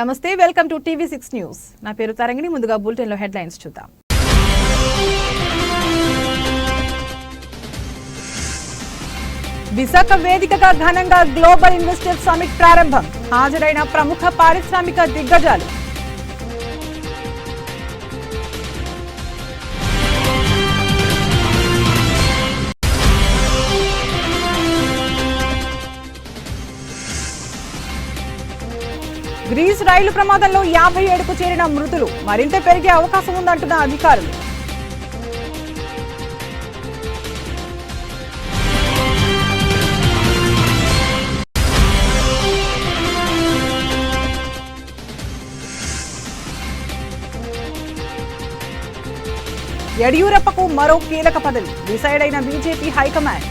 నమస్తే, welcome to TV6 news. నా పేరు తరంగిణి. ముందుగా బులెటిన్ లో హెడ్లైన్స్ చూద్దాం. విశాఖ వేదికగా ఘనంగా గ్లోబల్ ఇన్వెస్టర్ సమిట్ ప్రారంభం. హాజరైన ప్రముఖ పారిశ్రామిక దిగ్గజాలు. గ్రీస్ రైలు ప్రమాదంలో 57కు చేరిన మృతులు మరింత పెరిగే అవకాశం ఉందంటున్న అధికారులు. యడియూరప్పకు మరో కీలక పదవి. డిసైడ్ అయిన బీజేపీ హైకమాండ్.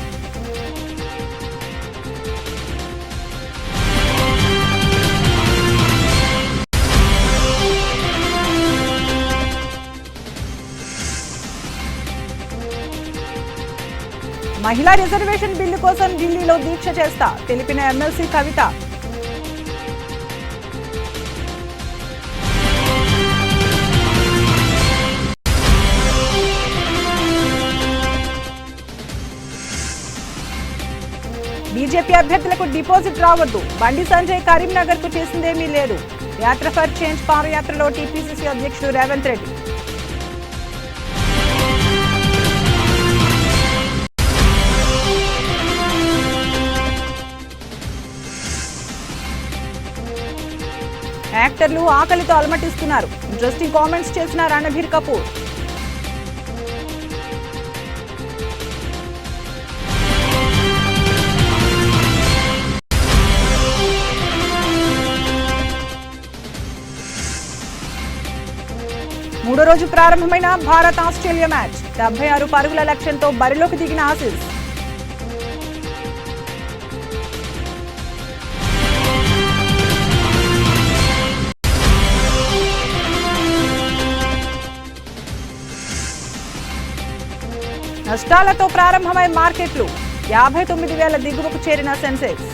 మహిళా రిజర్వేషన్ బిల్లు కోసం ఢిల్లీలో దీక్ష చేస్తా తెలిపిన ఎమ్మెల్సీ కవిత. బీజేపీ అభ్యర్థులకు డిపాజిట్ రావద్దు. బండి సంజయ్ కరీంనగర్ కు చేసిందేమీ లేదు. యాత్ర ఫర్ చేంజ్ పాదయాత్రలో టీపీసీసీ అధ్యక్షుడు రేవంత్ రెడ్డి. యాక్టర్లు ఆకలితో అలమటిస్తున్నారు. ఇంట్రెస్టింగ్ కామెంట్స్ చేసిన రణబీర్ కపూర్. మూడో రోజు ప్రారంభమైన భారత్ ఆస్ట్రేలియా మ్యాచ్. 76 పరుగుల లక్ష్యంతో బరిలోకి దిగిన ఆసీస్. నష్టాలతో ప్రారంభమై మార్కెట్లు. 59,000 దిగువకు చేరిన సెన్సెక్స్.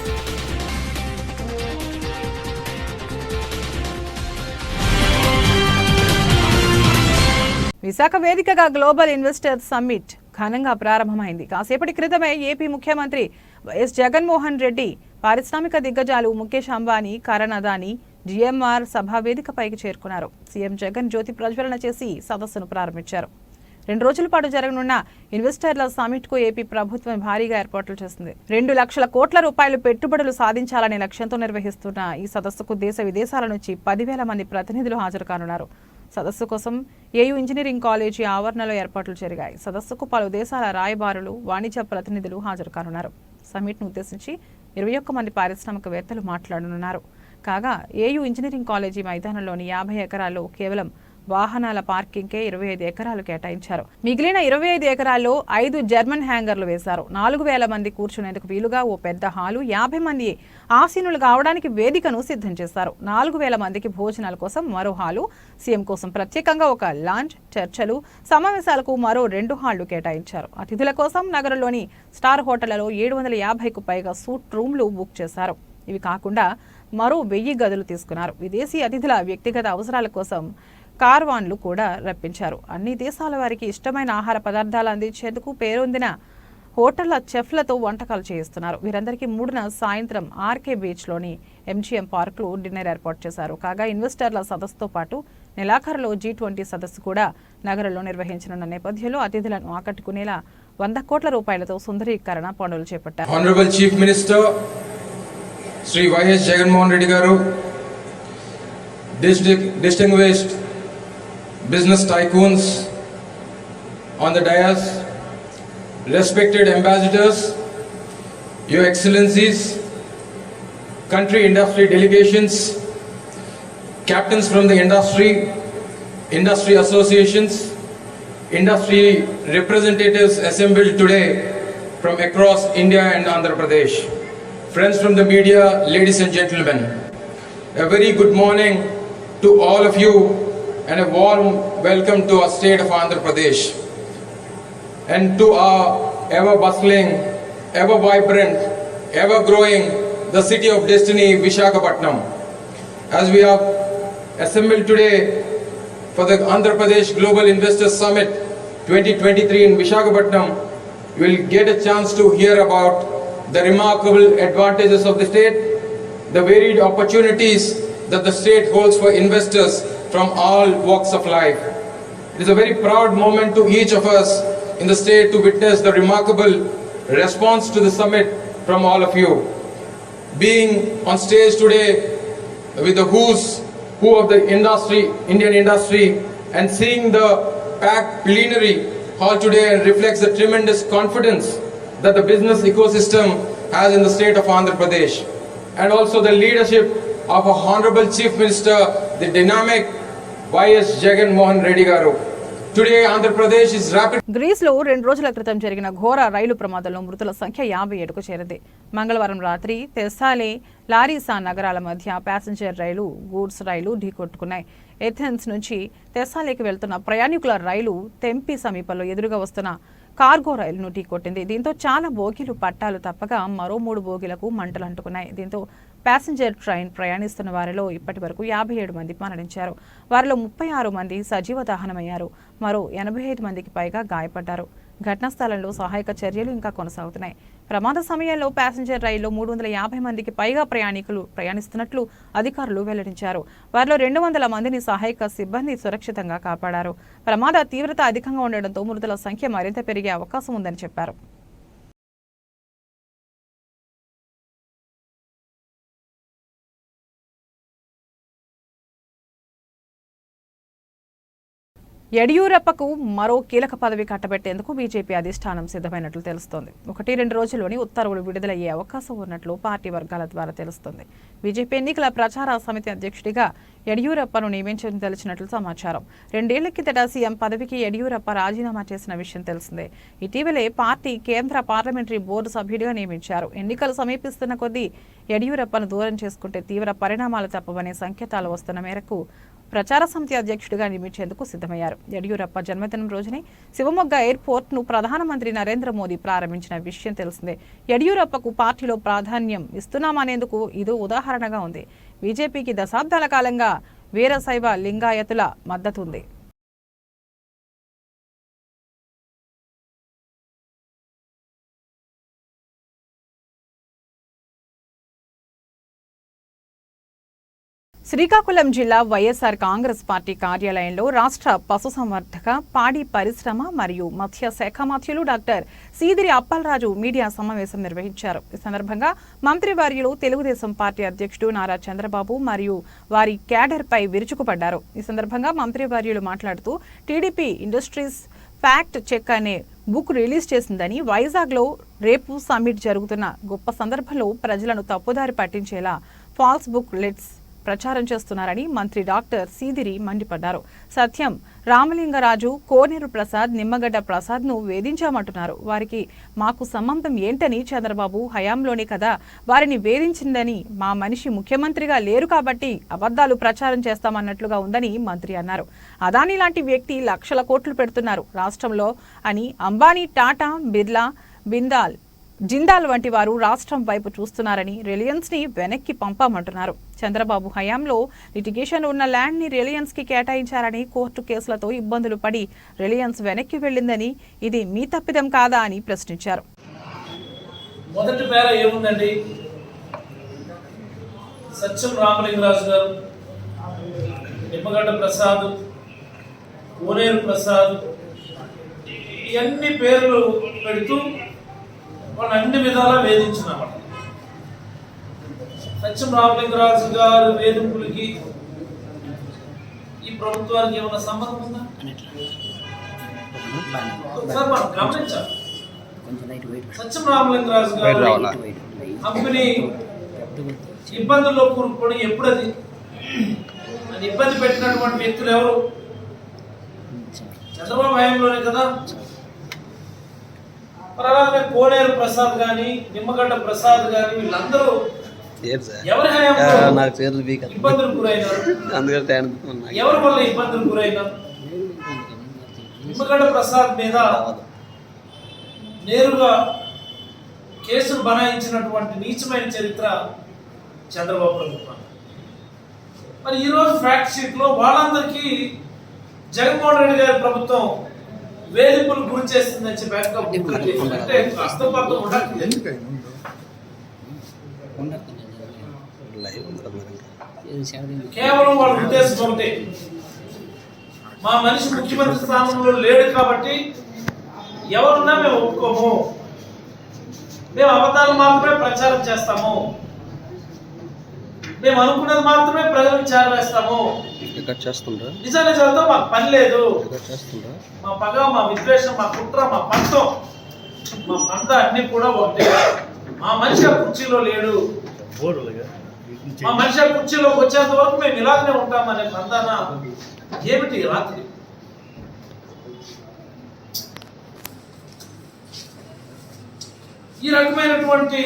విశాఖ వేదికగా గ్లోబల్ ఇన్వెస్టర్ సమ్మిట్ ఘనంగా ప్రారంభమైంది. కాసేపటి క్రితమే ఏపీ ముఖ్యమంత్రి వైఎస్ జగన్మోహన్ రెడ్డి, పారిశ్రామిక దిగ్గజాలు ముఖేష్ అంబానీ, కరణ్ అదానీ, జిఎంఆర్ సభా వేదికపైకి చేరుకున్నారు. సీఎం జగన్ జ్యోతి ప్రజ్వలన చేసి సదస్సును ప్రారంభించారు. 2 రోజుల పాటు జరగనున్న ఇన్వెస్టర్ల సమిట్ కు ఏపీ ప్రభుత్వం భారీగా ఏర్పాట్లు చేసింది. 2 లక్షల కోట్ల రూపాయలు పెట్టుబడులు సాధించాలనే లక్ష్యంతో నిర్వహిస్తున్న ఈ సదస్సుకు దేశ విదేశాల నుంచి 10,000 మంది ప్రతినిధులు హాజరు కానున్నారు. సదస్సు కోసం ఏయూ ఇంజనీరింగ్ కాలేజీ ఆవరణలో ఏర్పాట్లు జరిగాయి. సదస్సుకు పలు దేశాల రాయబారులు, వాణిజ్య ప్రతినిధులు హాజరు కానున్నారు. సమిట్ ను ఉద్దేశించి 21 మంది పారిశ్రామికవేత్తలు మాట్లాడనున్నారు. కాగా ఏయూ ఇంజనీరింగ్ కాలేజీ మైదానంలోని 50 ఎకరాల్లో కేవలం వాహనాల పార్కింగ్కే 25 ఎకరాలు కేటాయించారు. మిగిలిన 25 ఎకరాల్లో 5 జర్మన్ హ్యాంగర్లు వేశారు. 4,000 మంది కూర్చునేందుకు వీలుగా ఓ పెద్ద హాలు, 50 మంది ఆసీనులు కావడానికి వేదికను సిద్ధం చేశారు. 4,000 మందికి భోజనాల కోసం మరో హాలు, సీఎం కోసం ప్రత్యేకంగా ఒక లాంజ్, చర్చలు, సమావేశాలకు మరో 2 హాళ్లు కేటాయించారు. అతిథుల కోసం నగరంలోని స్టార్ హోటళ్లలో 750కు పైగా సూట్ రూమ్లు బుక్ చేశారు. ఇవి కాకుండా మరో 1000 గదులు తీసుకున్నారు. విదేశీ అతిథుల వ్యక్తిగత అవసరాల కోసం కార్వాన్లు కూడా రప్పించారు. అన్ని దేశాల వారికి ఇష్టమైన ఆహార పదార్థాలు అందించేందుకు పేరొందిన హోటళ్ల చెఫ్లతో వంటకాలు చేయిస్తున్నారు. వీరందరికీ 3న సాయంత్రం ఆర్కే బీచ్లోని MGM పార్క్లో డిన్నర్ ఏర్పాటు చేశారు. కాగా ఇన్వెస్టర్ల సదస్సుతో పాటు నెలాఖరులో G20 సదస్సు కూడా నగరంలో నిర్వహించనున్న నేపథ్యంలో అతిథులను ఆకట్టుకునేలా 100 కోట్ల రూపాయలతో సుందరీకరణ పనులు చేపట్టారు. Honourable chief minister Shri YS Jaganmohan Reddy గారు, distinguished business tycoons on the dais, respected ambassadors, your excellencies, country industry delegations, captains from the industry associations, industry representatives assembled today from across India and Andhra Pradesh, friends from the media, ladies and gentlemen, a very good morning to all of you and a warm welcome to our state of Andhra Pradesh and to our ever bustling, ever vibrant, ever growing, the city of destiny, Visakhapatnam. As we are assembled today for the Andhra Pradesh Global Investors Summit 2023 in Visakhapatnam, you will get a chance to hear about the remarkable advantages of the state, the varied opportunities that the state holds for investors from all walks of life. It is a very proud moment to each of us in the state to witness the remarkable response to the summit from all of you. Being on stage today with the who's who of the industry, Indian industry, and seeing the packed plenary hall today reflects the tremendous confidence that the business ecosystem has in the state of Andhra Pradesh, and also the leadership of our Honorable Chief Minister, the dynamic Y.S. Jagan Mohan Reddy Garu. Today, Andhra Pradesh is rapid. గ్రీస్లో 2 రోజుల క్రితం జరిగిన ఘోర రైలు ప్రమాదంలో మృతుల సంఖ్య 57కు చేరింది. మంగళవారం రాత్రి తెస్సాలే, లారిసా నగరాల మధ్య ప్యాసింజర్ రైలు, గూడ్స్ రైలు ఢీకొట్టుకున్నాయి. ఏథెన్స్ నుంచి తెస్సాలేకి వెళ్తున్న ప్రయాణికుల రైలు తెంపి సమీపంలో ఎదురుగా వస్తున్న కార్గో రైలును ఢీకొట్టింది. దీంతో చాలా బోగీలు పట్టాలు తప్పగా మరో 3 బోగీలకు మంటలు అంటుకున్నాయి. దీంతో ప్యాసింజర్ ట్రైన్ ప్రయాణిస్తున్న వారిలో ఇప్పటి వరకు 57 మంది మరణించారు. వారిలో 36 మంది సజీవ దహనమయ్యారు. మరో 85 మందికి పైగా గాయపడ్డారు. ఘటనా స్థలంలో సహాయక చర్యలు ఇంకా కొనసాగుతున్నాయి. ప్రమాద సమయంలో ప్యాసింజర్ రైల్లో 350 మందికి పైగా ప్రయాణికులు ప్రయాణిస్తున్నట్లు అధికారులు వెల్లడించారు. వారిలో 200 మందిని సహాయక సిబ్బంది సురక్షితంగా కాపాడారు. ప్రమాద తీవ్రత అధికంగా ఉండడంతో మృతుల సంఖ్య మరింత పెరిగే అవకాశం ఉందని చెప్పారు. యడియూరప్పకు మరో కీలక పదవి కట్టబెట్టేందుకు బీజేపీ అధిష్టానం సిద్ధమైనట్లు తెలుస్తోంది. 1-2 రోజుల్లోని ఉత్తర్వులు విడుదలయ్యే అవకాశం ఉన్నట్లు పార్టీ వర్గాల ద్వారా తెలుస్తోంది. బీజేపీ ఎన్నికల ప్రచార సమితి అధ్యక్షుడిగా యడియూరప్పను నియమించడం తెలిసినట్లు సమాచారం. 2 ఏళ్ల కిందట సీఎం పదవికి యడియూరప్ప రాజీనామా చేసిన విషయం తెలిసిందే. ఇటీవలే పార్టీ కేంద్ర పార్లమెంటరీ బోర్డు సభ్యుడిగా నియమించారు. ఎన్నికలు సమీపిస్తున్న కొద్దీ యడియూరప్పను దూరం చేసుకుంటే తీవ్ర పరిణామాలు తప్పవనే సంకేతాలు వస్తున్న మేరకు ప్రచార సమితి అధ్యక్షుడిగా నియమించేందుకు సిద్ధమయ్యారు. యడియూరప్ప జన్మదినం రోజునే శివమొగ్గ ఎయిర్పోర్ట్ ను ప్రధానమంత్రి నరేంద్ర మోదీ ప్రారంభించిన విషయం తెలిసిందే. యడియూరప్పకు పార్టీలో ప్రాధాన్యం ఇస్తున్నామనేందుకు ఇది ఉదాహరణగా ఉంది. బీజేపీకి దశాబ్దాల కాలంగా వీరశైవ లింగాయతుల మద్దతు ఉంది. శ్రీకాకుళం జిల్లా వైఎస్ఆర్ కాంగ్రెస్ పార్టీ కార్యాలయంలో రాష్ట్ర పశుసంవర్ధక, పాడి పరిశ్రమ మరియు మత్స్య శాఖ మంత్రులు డాక్టర్ సీదిరి అప్పలరాజు మీడియా సమావేశం నిర్వహించారు. ఈ సందర్భంగా మంత్రివర్యులు తెలుగుదేశం పార్టీ అధ్యక్షుడు నారా చంద్రబాబు మరియు వారి క్యాడర్పై విరుచుకుపడ్డారు. ఈ సందర్భంగా మంత్రివర్యులు మాట్లాడుతూ టీడీపీ ఇండస్ట్రీస్ ఫ్యాక్ట్ చెక్ అనే బుక్ రిలీజ్ చేసిందని, వైజాగ్లో రేపు సమ్మిట్ జరుగుతున్న గొప్ప సందర్భంలో ప్రజలను తప్పుదారి పట్టించేలా ఫాల్స్ బుక్ లెట్స్ ప్రచారం చేస్తున్నారని మంత్రి డాక్టర్ సీదిరి మండిపడ్డారు. సత్యం, రామలింగరాజు, కోనేరు ప్రసాద్, నిమ్మగడ్డ ప్రసాద్ ను వేధించామంటున్నారు. వారికి మాకు సంబంధం ఏంటని, చంద్రబాబు హయాంలోనే కదా వారిని వేధించిందని, మా మనిషి ముఖ్యమంత్రిగా లేరు కాబట్టి అబద్ధాలు ప్రచారం చేస్తామన్నట్లుగా ఉందని మంత్రి అన్నారు. అదానీ లాంటి వ్యక్తి లక్షల కోట్లు పెడుతున్నారు రాష్ట్రంలో అని అంబానీ, టాటా, బిర్లా, జిందాల్ వంటి వారు రాష్ట్రం వైపు చూస్తున్నారని, రిలయన్స్ ని వెనక్కి పంపామంటున్నారు. చంద్రబాబు హయాంలో లిటిగేషన్ ఉన్న ల్యాండ్ ని రిలయన్స్ కి కేటాయించారని, కోర్టు కేసులతో ఇబ్బందులు పడి రిలయన్స్ వెనక్కి వెళ్లిందని, ఇది మీ తప్పిదం కాదా అని ప్రశ్నించారు. మొదటి పేర ఏముందండి? సత్యం రామలింగరాజు గారు, నిమ్మగడ్డ ప్రసాద్, కోనేరు ప్రసాద్, ఇవన్నీ పేర్లు పెడుతూ వాళ్ళు అన్ని విధాలా వేధించినామాట. సత్యం రామలింగరాజు గారు వేధింపులకి ఈ ప్రభుత్వానికి ఏమైనా సంబంధం ఉందా? ఒకసారి మనం గమనించాలి. సత్యం రామలింగరాజు గారు కంపెనీ ఇబ్బందుల్లో కూరుకుని ఎప్పుడది అది ఇబ్బంది పెట్టినటువంటి వ్యక్తులు ఎవరు? చంద్రబాబు హయాంలోనే కదా. మరి అలాగే కోనేరు ప్రసాద్ గాని, నిమ్మగడ్డ ప్రసాద్ గాని, వీళ్ళందరూ ఎవరి హయాంలో ఇబ్బందులు గురైనారు? ఎవరి వల్ల ఇబ్బందులు గురైనారు? నిమ్మగడ్డ ప్రసాద్ మీద నేరుగా కేసులు బనాయించినటువంటి నీచమైన చరిత్ర చంద్రబాబు ప్రభుత్వం. మరి ఈరోజు ఫ్యాక్ట్ షీట్లో వాళ్ళందరికీ జగన్మోహన్ రెడ్డి గారి ప్రభుత్వం వేధింపులు గురి చేస్తుందని చెప్పి అంటే అస్తపర్థం ఉండట్లేదు. కేవలం వాళ్ళ ఉద్దేశం ఒకటే, మా మనిషి ముఖ్యమంత్రి స్థానంలో లేడు కాబట్టి ఎవరున్నా మేము ఒప్పుకోము, మేము అబద్ధాలు మాత్రమే ప్రచారం చేస్తాము, మేము అనుకున్నది మాత్రమే ప్రజలకు చేరవేస్తాము, నిజానిజాలతో మాకు పని లేదు, మా పగ, మా విద్వేషం, మా కుట్ర, మా పంతం, మా పంత అన్ని కూడా ఒకటే, మా మనిషి ఆ కుర్చీలో లేడు, మా మనిషి ఆ కుర్చీలోకి వచ్చేంత వరకు మేము ఇలాగనే ఉంటామనే పంతాన ఏమిటి రాత్రి? ఈ రకమైనటువంటి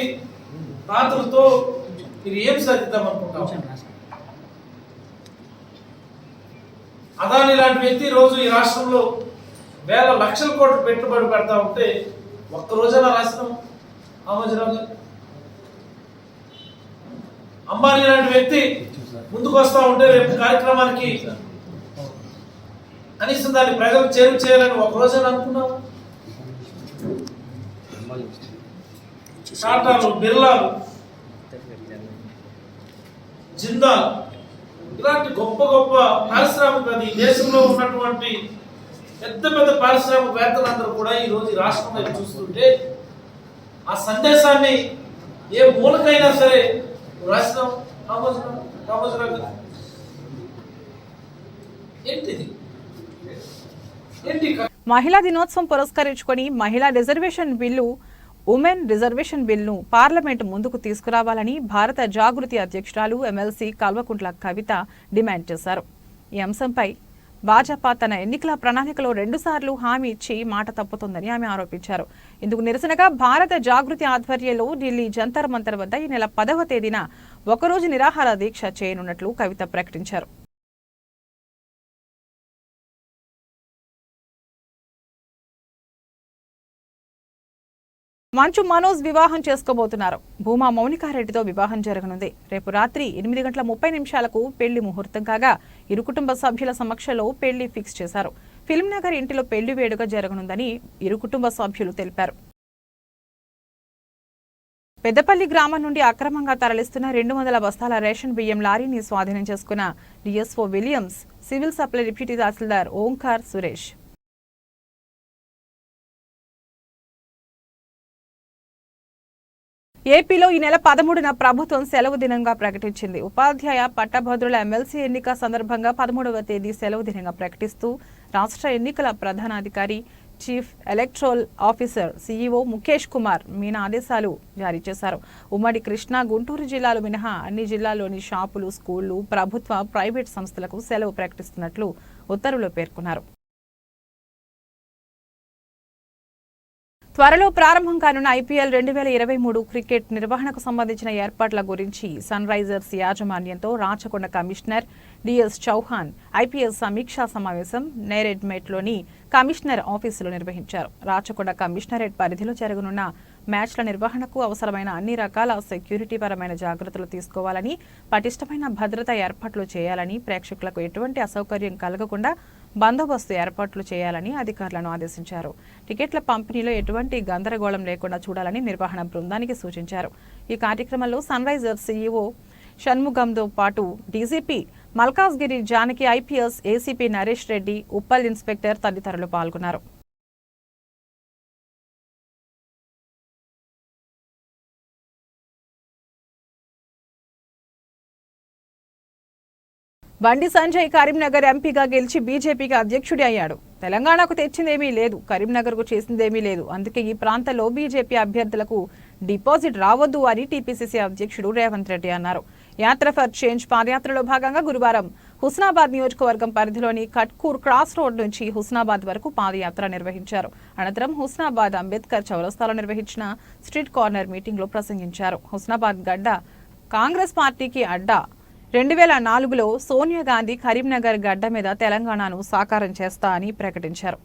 రాత్రులతో మీరు ఏం సాధిద్దాం అనుకుంటాం? అదాని లాంటి వ్యక్తి రోజు ఈ రాష్ట్రంలో వేల లక్షల కోట్లు పెట్టుబడి పెడతా ఉంటే ఒక్క రోజైనా రాసినాం రామోజీరావు గారు? అంబానీ లాంటి వ్యక్తి ముందుకు వస్తా ఉంటే రేపు కార్యక్రమానికి కనీసం దాన్ని ప్రజలకు చేరువ చేయాలని ఒక రోజైనా అనుకున్నాం? టాటాలు, బిర్లాలు, జిందాల్ ఇలాంటి గొప్ప గొప్ప పారిశ్రామికవేత్తలు ఈ దేశంలో ఉన్నటువంటి పెద్ద పెద్ద పారిశ్రామికవేత్తలందరూ కూడా ఈ రోజు రాష్ట్రం వైపు చూస్తుంటే ఆ సందేశాన్ని ఏ మూలకైనా సరే రాసినాం రామోజీరావు. ఏంటిది? ఏంటి? మహిళా దినోత్సవం పురస్కరించుకొని మహిళా రిజర్వేషన్ బిల్లు, ఉమెన్ రిజర్వేషన్ బిల్లును పార్లమెంటు ముందుకు తీసుకురావాలని భారత జాగృతి అధ్యక్షురాలు ఎమ్మెల్సీ కల్వకుంట్ల కవిత డిమాండ్ చేశారు. ఈ అంశంపై భాజపా తన ఎన్నికల ప్రణాళికలో 2 సార్లు హామీ ఇచ్చి మాట తప్పుతోందని ఆమె ఆరోపించారు. ఇందుకు నిరసనగా భారత జాగృతి ఆధ్వర్యంలో ఢిల్లీ జంతర్ మంతర్ వద్ద ఈ నెల 10వ తేదీన ఒకరోజు నిరాహార దీక్ష చేయనున్నట్లు కవిత ప్రకటించారు. మంచు మనోజ్ వివాహం చేసుకోబోతున్నారు. భూమా మౌనికారెడ్డితో వివాహం జరగనుంది. రేపు రాత్రి 8:30 పెళ్లి ముహూర్తం కాగా ఇరు కుటుంబ సభ్యుల సమక్షంలో పెళ్లి ఫిక్స్ చేశారు. ఫిల్మ్ నగర్ ఇంటిలో పెళ్లి వేడుక జరగనుందని ఇరు కుటుంబ సభ్యులు తెలిపారు. పెద్దపల్లి గ్రామం నుండి అక్రమంగా తరలిస్తున్న 200 బస్తాల రేషన్ బియ్యం లారీని స్వాధీనం చేసుకున్న DSO Williams, civil supply deputy tahsildar Omkar Suresh. ఏపీలో ఈ నెల 13న ప్రభుత్వం సెలవు దినంగా ప్రకటించింది. ఉపాధ్యాయ పట్టభద్రుల ఎమ్మెల్సీ ఎన్నిక సందర్భంగా 13వ తేదీ సెలవు దినంగా ప్రకటిస్తూ రాష్ట్ర ఎన్నికల ప్రధానాధికారి, chief electoral officer CEO Mukesh Kumar Meena ఆదేశాలు జారీ చేశారు. ఉమ్మడి కృష్ణా, గుంటూరు జిల్లాలు మినహా అన్ని జిల్లాల్లోని షాపులు, స్కూళ్లు, ప్రభుత్వ, ప్రైవేట్ సంస్థలకు సెలవు ప్రకటిస్తున్నట్లు ఉత్తర్వులో పేర్కొన్నారు. త్వరలో ప్రారంభం కానున్న ఐపీఎల్ 2023 క్రికెట్ నిర్వహణకు సంబంధించిన ఏర్పాట్ల గురించి సన్ రైజర్స్ యాజమాన్యంతో Rachakonda commissioner DS Chauhan IPL సమీక్షా సమావేశం నేరెడ్మెట్లోని కమిషనర్ ఆఫీసులో నిర్వహించారు. రాచకొండ కమిషనరేట్ పరిధిలో జరగనున్న మ్యాచ్ల నిర్వహణకు అవసరమైన అన్ని రకాల సెక్యూరిటీ పరమైన జాగ్రత్తలు తీసుకోవాలని, పటిష్టమైన భద్రతా ఏర్పాట్లు చేయాలని, ప్రేక్షకులకు ఎటువంటి అసౌకర్యం కలగకుండా బందోబస్తు ఏర్పాట్లు చేయాలని అధికారులను ఆదేశించారు. టికెట్ల పంపిణీలో ఎటువంటి గందరగోళం లేకుండా చూడాలని నిర్వహణ బృందానికి సూచించారు. ఈ కార్యక్రమంలో సన్ రైజర్స్ సీఈఓ షణ్ముగంతో పాటు DGP Malkajgiri Janaki, IPS ACP Naresh Reddy, Uppal inspector తదితరులు పాల్గొన్నారు. బండి సంజయ్ కరీంనగర్ ఎంపీగా గెలిచి బీజేపీకి అధ్యక్షుడి అయ్యాడు. తెలంగాణకు తెచ్చిందేమీ లేదు, కరీంనగర్కు చేసిందేమీ లేదు. అందుకే ఈ ప్రాంతంలో బీజేపీ అభ్యర్థులకు డిపాజిట్ రావద్దు అని టీపీసీసీ అధ్యక్షుడు రేవంత్ రెడ్డి అన్నారు. యాత్ర ఫర్ చేంజ్ పాదయాత్రలో భాగంగా గురువారం హుస్నాబాద్ నియోజకవర్గం పరిధిలోని కట్కూర్ క్రాస్ రోడ్ నుంచి హుస్నాబాద్ వరకు పాదయాత్ర నిర్వహించారు. అనంతరం హుస్నాబాద్ అంబేద్కర్ చౌరస్తాలో నిర్వహించిన స్ట్రీట్ కార్నర్ మీటింగ్ లో ప్రసంగించారు. హుస్నాబాద్ గడ్డ కాంగ్రెస్ పార్టీకి అడ్డా. 2004లో సోనియా గాంధీ కరీంనగర్ గడ్డ మీద తెలంగాణను సాకారం చేస్తా అని ప్రకటించారు.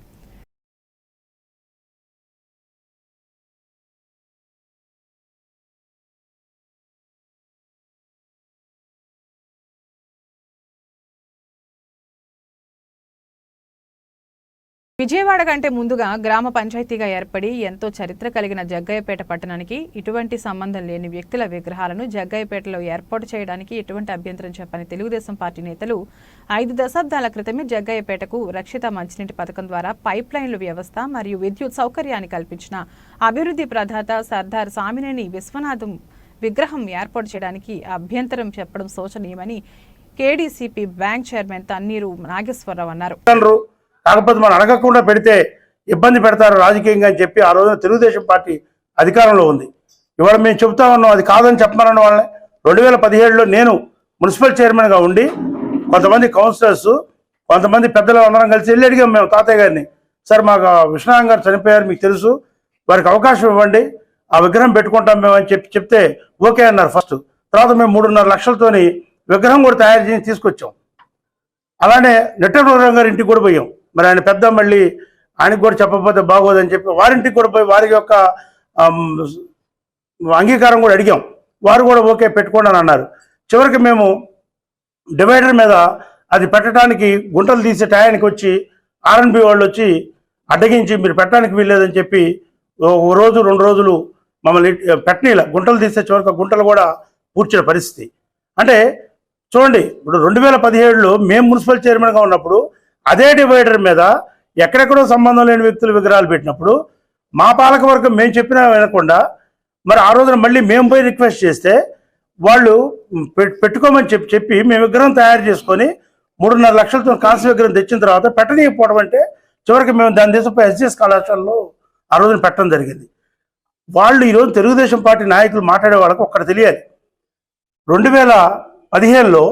విజయవాడ కంటే ముందుగా గ్రామ పంచాయతీగా ఏర్పడి ఎంతో చరిత్ర కలిగిన జగ్గయ్యపేట పట్టణానికి ఇటువంటి సంబంధం లేని వ్యక్తుల విగ్రహాలను జగ్గయ్యపేటలో ఏర్పాటు చేయడానికి ఎటువంటి అభ్యంతరం చెప్పని తెలుగుదేశం పార్టీ నేతలు 5 దశాబ్దాల క్రితమే జగ్గయ్యపేటకు రక్షిత మంచినీటి పథకం ద్వారా పైప్ లైన్ల వ్యవస్థ మరియు విద్యుత్ సౌకర్యాన్ని కల్పించిన అభివృద్ధి ప్రదాత సర్దార్ సామినేని విశ్వనాథం విగ్రహం ఏర్పాటు చేయడానికి అభ్యంతరం చెప్పడం శోచనీయమని కేడీసీపీ బ్యాంక్ చైర్మన్ తన్నీరు నాగేశ్వరరావు అన్నారు. కాకపోతే మనం అడగకుండా పెడితే ఇబ్బంది పెడతారు రాజకీయంగా అని చెప్పి ఆ రోజున తెలుగుదేశం పార్టీ అధికారంలో ఉంది. ఇవాళ మేము చెబుతా ఉన్నాం అది కాదని చెప్పమన్న వాళ్ళని. 2017లో నేను మున్సిపల్ చైర్మన్గా ఉండి కొంతమంది కౌన్సిలర్స్ కొంతమంది పెద్దలు అందరం కలిసి వెళ్ళి అడిగాం మేము తాతయ్య గారిని, సార్ మాకు విశ్వనాథం గారు చనిపోయారు, మీకు తెలుసు, వారికి అవకాశం ఇవ్వండి, ఆ విగ్రహం పెట్టుకుంటాం మేము అని చెప్తే ఓకే అన్నారు ఫస్ట్. తర్వాత మేము 3.5 లక్షలతోని విగ్రహం కూడా తయారు చేసి తీసుకొచ్చాం. అలానే నెట్టవరం గారి ఇంటికి కూడా పోయాం. మరి ఆయన పెద్ద మళ్ళీ ఆయనకు కూడా చెప్పకపోతే బాగోదని చెప్పి వారింటికి కూడా పోయి వారి యొక్క అంగీకారం కూడా అడిగాం. వారు కూడా ఓకే పెట్టుకోండి అని అన్నారు. చివరికి మేము డివైడర్ మీద అది పెట్టడానికి గుంటలు తీసే టయానికి వచ్చి ఆర్ఎన్బి వాళ్ళు వచ్చి అడ్డగించి మీరు పెట్టడానికి వీల్లేదని చెప్పి 1 రోజు 2 రోజులు మమ్మల్ని పెట్టనీల గుంటలు తీసే చివరికి గుంటలు కూడా పూడ్చిన పరిస్థితి. అంటే చూడండి, ఇప్పుడు 2017లో మేము మున్సిపల్ చైర్మన్గా ఉన్నప్పుడు అదే డివైడర్ మీద ఎక్కడెక్కడో సంబంధం లేని వ్యక్తుల విగ్రహాలు పెట్టినప్పుడు మా పాలకవర్గం మేము చెప్పినా వినకుండా మరి ఆ రోజున మళ్ళీ మేము పోయి రిక్వెస్ట్ చేస్తే వాళ్ళు పెట్టుకోమని చెప్పి మేము విగ్రహం తయారు చేసుకొని 3.5 లక్షలతో కాంస్య విగ్రహం తెచ్చిన తర్వాత పెట్టనీయకపోవడం అంటే చివరికి మేము దాని దేశంపై ఎస్జిఎస్ కళాశాలలో ఆ రోజున పెట్టడం జరిగింది. వాళ్ళు ఈరోజు తెలుగుదేశం పార్టీ నాయకులు మాట్లాడే వాళ్ళకి ఒక్కటి తెలియాలి, 2015లో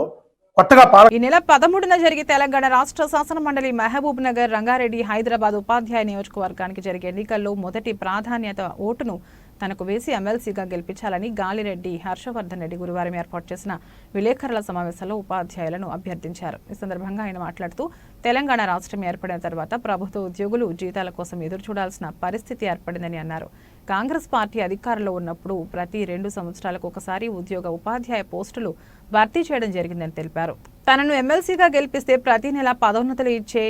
కొత్తగా ఈ నెల 13న జరిగే తెలంగాణ రాష్ట్ర శాసన మండలి మహబూబ్ నగర్, రంగారెడ్డి, హైదరాబాద్ ఉపాధ్యాయ నియోజకవర్గానికి జరిగే ఎన్నికల్లో మొదటి ప్రాధాన్యత ఓటును తనకు వేసి ఎమ్మెల్సీగా గెలిపించాలని గాలిరెడ్డి హర్షవర్ధన్ రెడ్డి గురువారం ఏర్పాటు చేసిన విలేకరుల సమావేశంలో ఉపాధ్యాయులను అభ్యర్థించారు. ఈ సందర్భంగా ఆయన మాట్లాడుతూ తెలంగాణ రాష్ట్రం ఏర్పడిన తర్వాత ప్రభుత్వ ఉద్యోగులు జీతాల కోసం ఎదురు చూడాల్సిన పరిస్థితి ఏర్పడిందని అన్నారు. కాంగ్రెస్ పార్టీ అధికారంలో ఉన్నప్పుడు ప్రతి 2 సంవత్సరాలకు ఒకసారి ఉపాధ్యాయ పోస్టులు భర్తీ చేయడం జరిగిందని తెలిపారు. తనను ఎమ్మెల్సీగా గెలిపిస్తే ప్రతి నెల పదోన్నతులు ఇచ్చే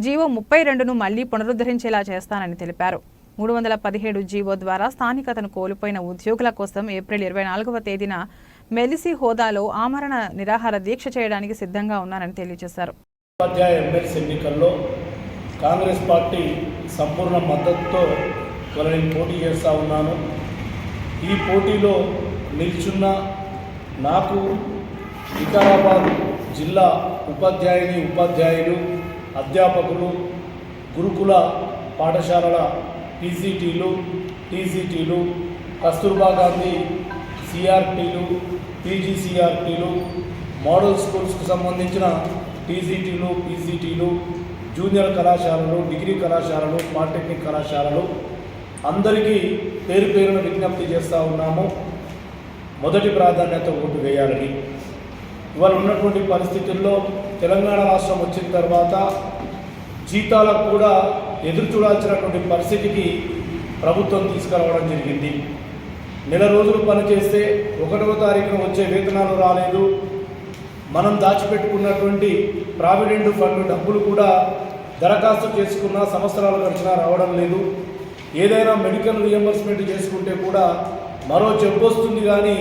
జీవో 32ను మళ్లీ పునరుద్ధరించేలా చేస్తానని తెలిపారు. 317 జీవో ద్వారా స్థానికతను కోల్పోయిన ఉద్యోగుల కోసం ఏప్రిల్ 24వ తేదీన మెలిసి హోదాలో ఆమరణ నిరాహార దీక్ష చేయడానికి సిద్ధంగా ఉన్నానని తెలియజేశారు. ఉపాధ్యాయ ఎమ్మెల్సీ ఎన్నికల్లో కాంగ్రెస్ పార్టీ సంపూర్ణ మద్దతుతో నేను పోటీ చేస్తూ ఉన్నాను. ఈ పోటీలో నిల్చున్న నాకు వికారాబాద్ జిల్లా ఉపాధ్యాయులు, అధ్యాపకులు, గురుకుల పాఠశాలల పీసీటీలు, టీసీటీలు, కస్తూర్బా గాంధీ సిఆర్టీలు, పీజీసీఆర్టీలు, మోడల్ స్కూల్స్కు సంబంధించిన టీసీటీలు, పీసీటీలు, జూనియర్ కళాశాలలు, డిగ్రీ కళాశాలలు, పాలిటెక్నిక్ కళాశాలలు అందరికీ పేరున విజ్ఞప్తి చేస్తూ ఉన్నాము. మొదటి ప్రాధాన్యత ఓటు వేయాలని. ఇవాళ ఉన్నటువంటి పరిస్థితుల్లో తెలంగాణ రాష్ట్రం వచ్చిన తర్వాత జీతాలకు కూడా ఎదురు చూడాల్సినటువంటి పరిస్థితికి ప్రభుత్వం తీసుకురావడం జరిగింది. నెల రోజులు పనిచేస్తే 1వ తారీఖున వచ్చే వేతనాలు రాలేదు. మనం దాచిపెట్టుకున్నటువంటి ప్రావిడెంట్ ఫండ్ డబ్బులు కూడా దరఖాస్తు చేసుకున్న సంవత్సరాలు గడిచినా రావడం లేదు. ఏదైనా మెడికల్ రియంబర్స్మెంట్ చేసుకుంటే కూడా మరో జబ్బు వస్తుంది, కానీ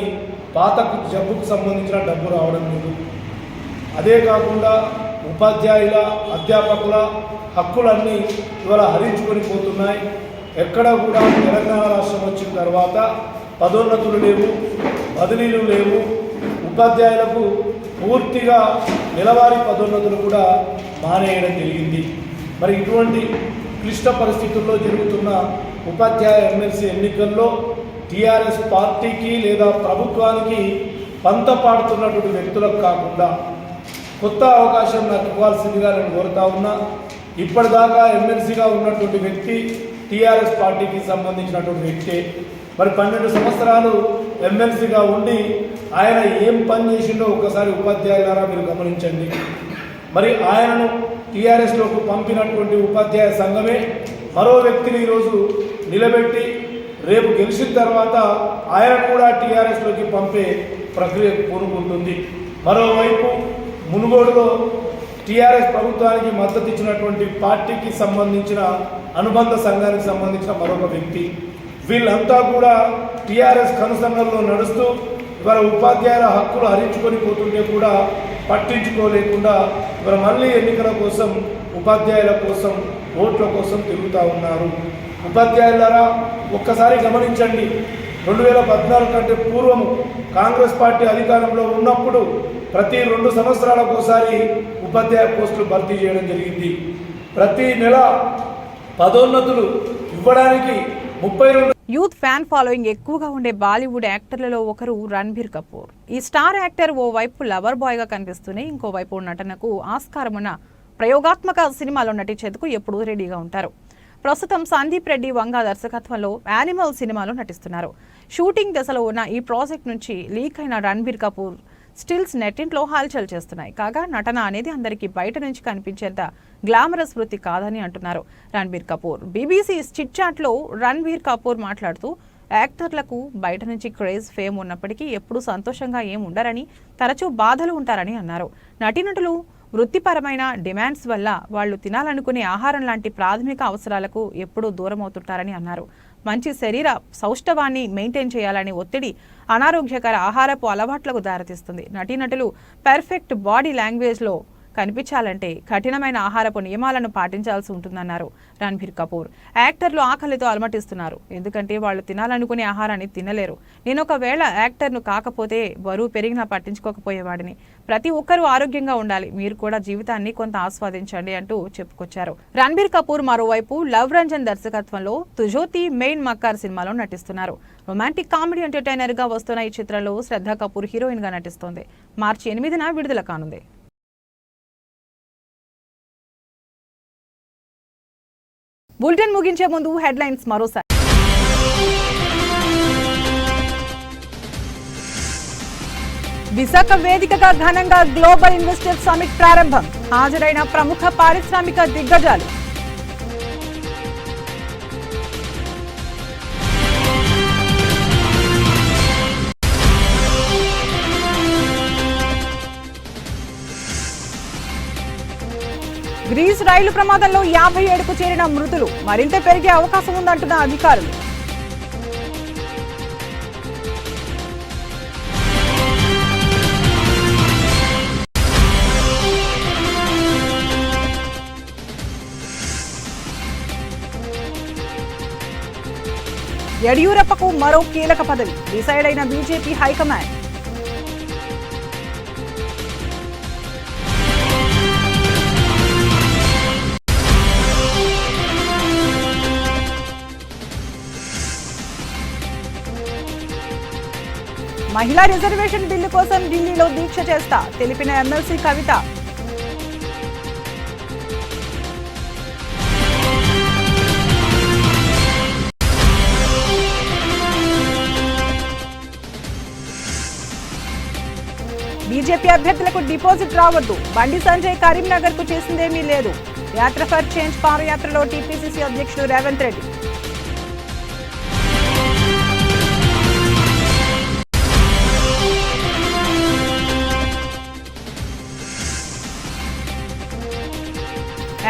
పాత జబ్బుకు సంబంధించిన డబ్బు రావడం లేదు. అదే కాకుండా ఉపాధ్యాయుల, అధ్యాపకుల హక్కులన్నీ ఇవాళ హరించుకొని పోతున్నాయి. ఎక్కడ కూడా తెలంగాణ రాష్ట్రం వచ్చిన తర్వాత పదోన్నతులు లేవు, బదిలీలు లేవు. ఉపాధ్యాయులకు పూర్తిగా నెలవారీ పదోన్నతులు కూడా మానేయడం జరిగింది. మరి ఇటువంటి క్లిష్ట పరిస్థితుల్లో జరుగుతున్న ఉపాధ్యాయ ఎమ్మెల్సీ ఎన్నికల్లో టీఆర్ఎస్ పార్టీకి లేదా ప్రభుత్వానికి పంత పాడుతున్నటువంటి వ్యక్తులకు కాకుండా కొత్త అవకాశం నాకు ఇవ్వాల్సిందిగా నేను కోరుతా ఉన్నా. ఇప్పటిదాకా ఎమ్మెల్సీగా ఉన్నటువంటి వ్యక్తి టీఆర్ఎస్ పార్టీకి సంబంధించినటువంటి వ్యక్తే. మరి 12 సంవత్సరాలు ఎమ్మెల్సీగా ఉండి ఆయన ఏం పని చేసిండో ఒకసారి ఉపాధ్యాయులారా మీరు గమనించండి. మరి ఆయనను టీఆర్ఎస్లోకి పంపినటువంటి ఉపాధ్యాయ సంఘమే మరో వ్యక్తిని ఈరోజు నిలబెట్టి రేపు గెలిచిన తర్వాత ఆయన కూడా టీఆర్ఎస్లోకి పంపే ప్రక్రియ పూనుకుంటుంది. మరోవైపు మునుగోడులో టీఆర్ఎస్ ప్రభుత్వానికి మద్దతు ఇచ్చినటువంటి పార్టీకి సంబంధించిన అనుబంధ సంఘానికి సంబంధించిన మరొక వ్యక్తి. వీళ్ళంతా కూడా టీఆర్ఎస్ కనుసన్నల్లో నడుస్తూ ఇవాళ ఉపాధ్యాయుల హక్కులు హరించుకొని పోతుంటే కూడా పట్టించుకోలేకుండా ఇవాళ మళ్ళీ ఎన్నికల కోసం ఉపాధ్యాయుల కోసం ఓట్ల కోసం తిరుగుతూ ఉన్నారు. ఉపాధ్యాయులారా ఒక్కసారి గమనించండి, 2014 కంటే పూర్వము కాంగ్రెస్ పార్టీ అధికారంలో ఉన్నప్పుడు ప్రతి 2 సంవత్సరాలకు ఒకసారి ఉపాధ్యాయ పోస్టులు భర్తీ చేయడం జరిగింది. ప్రతి నెల పదోన్నతులు ఇవ్వడానికి 32 యూత్ ఫ్యాన్ ఫాలోయింగ్ ఎక్కువగా ఉండే బాలీవుడ్ యాక్టర్లలో ఒకరు రణ్బీర్ కపూర్. ఈ స్టార్ యాక్టర్ ఓ వైపు లవర్ బాయ్ గా కనిపిస్తూనే ఇంకోవైపు నటనకు ఆస్కారం ఉన్న ప్రయోగాత్మక సినిమాలో నటించేందుకు ఎప్పుడూ రెడీగా ఉంటారు. ప్రస్తుతం సందీప్ రెడ్డి వంగా దర్శకత్వంలో యానిమల్ సినిమాలో నటిస్తున్నారు. షూటింగ్ దశలో ఉన్న ఈ ప్రాజెక్ట్ నుంచి లీక్ అయిన రణ్బీర్ కపూర్ స్టిల్స్ నెట్టింట్లో హల్చల్ చేస్తున్నాయి. కాగా నటన అనేది అందరికీ బయట నుంచి కనిపించేంత గ్లామరస్ వృత్తి కాదని అంటున్నారు రణ్బీర్ కపూర్. బీబీసీ చిట్ చాట్లో రణ్బీర్ కపూర్ మాట్లాడుతూ యాక్టర్లకు బయట నుంచి క్రేజ్ ఫేమ్ ఉన్నప్పటికీ ఎప్పుడూ సంతోషంగా ఏం ఉండరని, తరచూ బాధలు ఉంటారని అన్నారు. నటీనటులు వృత్తిపరమైన డిమాండ్స్ వల్ల వాళ్ళు తినాలనుకునే ఆహారం లాంటి ప్రాథమిక అవసరాలకు ఎప్పుడూ దూరం అవుతుంటారని అన్నారు. మంచి శరీర సౌష్ఠవాన్ని మెయింటైన్ చేయాలని ఒత్తిడి అనారోగ్యకర ఆహారపు అలవాట్లకు దారితీస్తుంది. నటీనటులు పర్ఫెక్ట్ బాడీ లాంగ్వేజ్లో కనిపించాలంటే కఠినమైన ఆహారపు నియమాలను పాటించాల్సి ఉంటుందన్నారు రణ్బీర్ కపూర్. యాక్టర్లు ఆకలితో అలమటిస్తున్నారు, ఎందుకంటే వాళ్ళు తినాలనుకునే ఆహారాన్ని తినలేరు. నేను ఒకవేళ యాక్టర్ను కాకపోతే బరువు పెరిగినా పట్టించుకోకపోయేవాడిని. ప్రతి ఒక్కరూ ఆరోగ్యంగా ఉండాలి, మీరు కూడా జీవితాన్ని కొంత ఆస్వాదించండి అంటూ చెప్పుకొచ్చారు. రణ్బీర్ కపూర్ మరోవైపు లవ్ రంజన్ దర్శకత్వంలో తుజోతి మెయిన్ మక్కార్ సినిమాలో నటిస్తున్నారు. రొమాంటిక్ కామెడీ ఎంటర్టైనర్ గా వస్తున్న ఈ చిత్రంలో శ్రద్ధా కపూర్ హీరోయిన్ గా నటిస్తోంది. మార్చి 8న విడుదల కానుంది. బులెటిన్ ముగించే ముందు హెడ్లైన్స్ మరోసారి. విశాఖ వేదికగా ఘనంగా గ్లోబల్ ఇన్వెస్టర్ సమిట్ ప్రారంభం. హాజరైన ప్రముఖ పారిశ్రామిక దిగ్గజాలు. గ్రీస్ రైలు ప్రమాదంలో 57కు చేరిన మృతులు, మరింత పెరిగే అవకాశం ఉందంటున్న అధికారులు. యడియూరప్పకు మరో కీలక పదవి, డిసైడ్ అయిన బీజేపీ హైకమాండ్. మహిళా రిజర్వేషన్ బిల్లు కోసం ఢిల్లీలో దీక్ష చేస్తా తెలిపిన ఎమ్మెల్సీ కవిత. బీజేపీ అభ్యర్థులకు డిపాజిట్ రావద్దు, బండి సంజయ్ కరీంనగర్ కు చేసిందేమీ లేదు. యాత్ర ఫర్ చేంజ్ పాదయాత్రలో టీపీసీసీ అధ్యక్షుడు రేవంత్ రెడ్డి.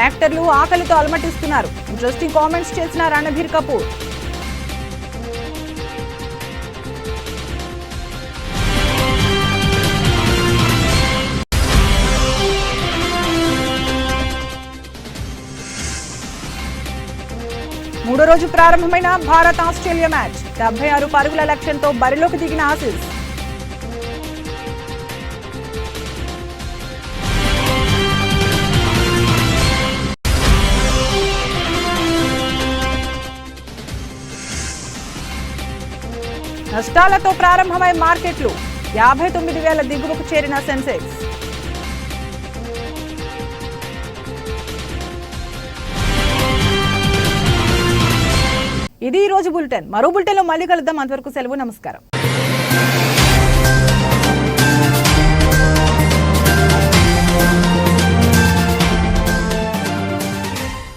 యాక్టర్లు ఆకలితో అలమటిస్తున్నారు, ఇంట్రెస్టింగ్ కామెంట్స్ చేసిన రణబీర్ కపూర్. మూడో రోజు ప్రారంభమైన భారత్ ఆస్ట్రేలియా మ్యాచ్. 76 పరుగుల లక్ష్యంతో బరిలోకి దిగిన ఆసీస్. నష్టాలతో ప్రారంభమై మార్కెట్లు. 59,000 దిగువకు చేరిన సెన్సెక్స్. ఇది ఈ రోజు బులెటిన్. మరో బులెటిన్లో మళ్ళీ కలుద్దాం. అంతవరకు సెలవు, నమస్కారం.